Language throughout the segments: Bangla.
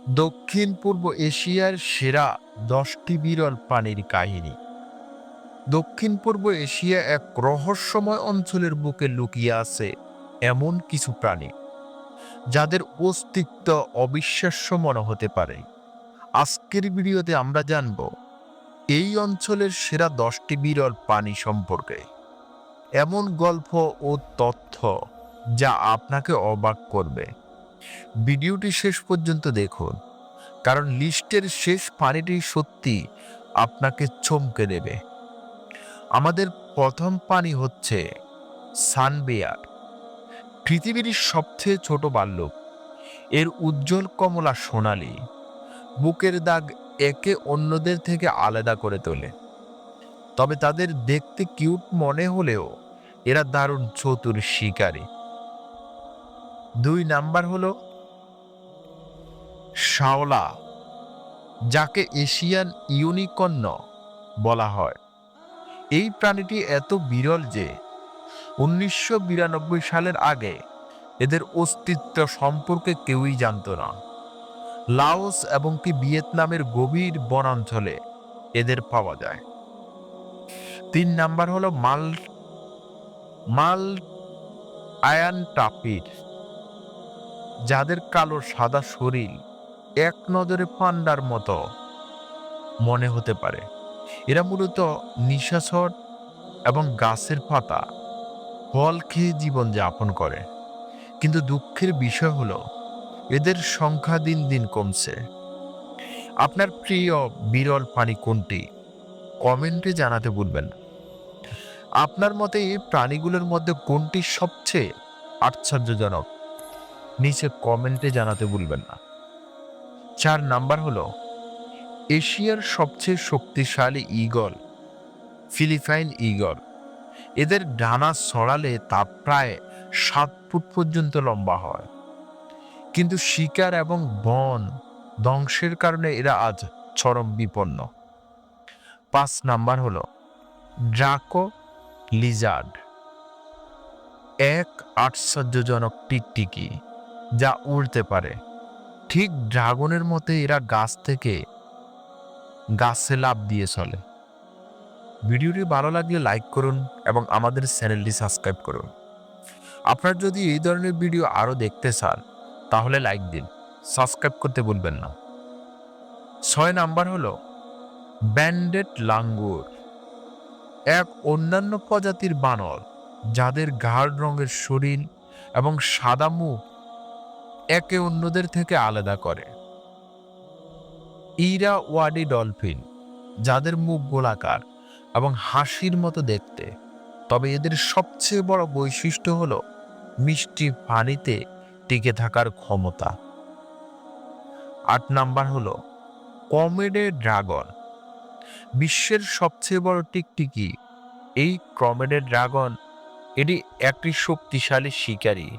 দক্ষিণ পূর্ব এশিয়ার সেরা 10টি বিরল প্রাণীর কাহিনী। দক্ষিণ পূর্ব এশিয়া এক রহস্যময় অঞ্চলের বুকে লুকিয়ে আছে এমন কিছু প্রাণী যাদের অস্তিত্ব অবিশ্বাস্য মনে হতে পারে। আজকের ভিডিওতে আমরা জানব এই অঞ্চলের সেরা 10টি বিরল প্রাণী সম্পর্কে, এমন গল্প ও তথ্য যা আপনাকে অবাক করবে। ভিডিওটি শেষ পর্যন্ত দেখুন, কারণ লিস্টের শেষ প্রাণীটি সত্যি আপনাকে চমকে দেবে। আমাদের প্রথম প্রাণী হচ্ছে সানবেয়ার, পৃথিবীর সবচেয়ে ছোট ভাল্লুক। এর উজ্জ্বল কমলা সোনালী বুকের দাগ একে অন্যদের থেকে আলাদা করে তোলে। তবে তাদের দেখতে কিউট মনে হলেও এরা দারুণ চতুর শিকারী। 2 নাম্বার হলো শাওলা, যাকে এশিয়ান ইউনিকর্ন বলা হয়। এই প্রাণীটি এত বিরল যে 1992 সালের আগে এদের অস্তিত্ব সম্পর্কে কেউই জানত না। লাওস এবং ভিয়েতনামের গভীর বনাঞ্চলে এদের পাওয়া যায়। 3 নাম্বার হলো মাল আয়ান টাপির, যাদের কালো সাদা শরীর এক নজরে পান্ডার মতো মনে হতে পারে। এরা মূলত নিশাচর এবং গাছের পাতা ফল খেয়ে জীবন যাপন করে, কিন্তু দুঃখের বিষয় হলো এদের সংখ্যা দিন দিন কমছে। আপনার প্রিয় বিরল প্রাণী কোনটি? কমেন্টে জানাতে ভুলবেন না। আপনার মতে এই প্রাণীগুলোর মধ্যে কোনটি সবচেয়ে আশ্চর্যজনক? নিচে কমেন্টে জানাতে ভুলবেন না। 4 নাম্বার হলো এশিয়ার সবচেয়ে শক্তিশালী ঈগল, ফিলিপাইন ঈগল। এদের ডানা ছড়ালে তা প্রায় 7 ফুট পর্যন্ত লম্বা হয়, কিন্তু শিকার এবং বন ধ্বংসের কারণে এরা আজ চরম বিপন্ন। 5 নাম্বার হলো ড্রাকো লিজার্ড, এক আশ্চর্যজনক টিকটিকি যা উড়তে পারে। ঠিক ড্রাগনের মতো এরা গাছ থেকে গাছে লাফ দিয়ে চলে। ভিডিওটি ভালো লাগলে লাইক করুন এবং আমাদের চ্যানেলটি সাবস্ক্রাইব করুন। আপনারা যদি এই ধরনের ভিডিও আরও দেখতে চান তাহলে লাইক দিন, সাবস্ক্রাইব করতে ভুলবেন না। 6 নাম্বার হলো ব্যান্ডেড লাঙ্গুর, এক অন্যান্য প্রজাতির বানর যাদের গাঢ় রঙের শরীর এবং সাদা মুখ একে অন্যদের থেকে আলাদা করে। ইরাওয়াডি ডলফিন, যাদের মুখ গোলাকার এবং হাসির মতো দেখতে, তবে এদের সবচেয়ে বড় বৈশিষ্ট্য হলো মিষ্টি পানিতে টিকে থাকার ক্ষমতা। 8 নাম্বার হলো কমেডে ড্রাগন, বিশ্বের সবচেয়ে বড় টিকটিকি এই কমেডে ড্রাগন। এটি একটি শক্তিশালী শিকারী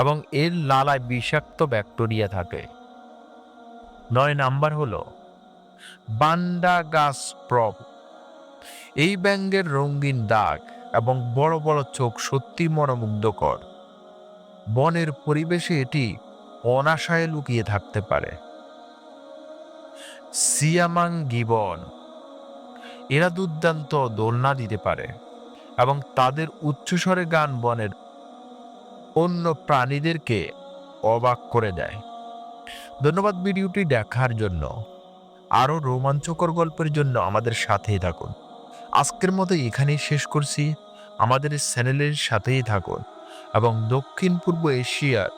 এবং এর লালায় বিষাক্ত ব্যাকটেরিয়া থাকে। 9 নাম্বার হলো বান্ডাগাস প্রব, এই ব্যাঙের রঙিন দাগ এবং বড় বড় চোখ সত্যি মনোমুগ্ধকর। বনের পরিবেশে এটি অনাশায় লুকিয়ে থাকতে পারে। সিয়ামাং গিবন, এরা দুর্দান্ত দোলনা দিতে পারে এবং তাদের উচ্চস্বরে গান বনের অন্য প্রাণীদেরকে অবাক করে দেয়। ধন্যবাদ ভিডিওটি দেখার জন্য। আরও রোমাঞ্চকর গল্পের জন্য আমাদের সাথেই থাকুন। আজকের মতো এখানেই শেষ করছি। আমাদের চ্যানেলের সাথেই থাকুন এবং দক্ষিণ পূর্ব এশিয়ার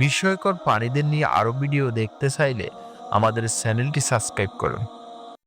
বিস্ময়কর প্রাণীদের নিয়ে আরও ভিডিও দেখতে চাইলে আমাদের চ্যানেলটি সাবস্ক্রাইব করুন।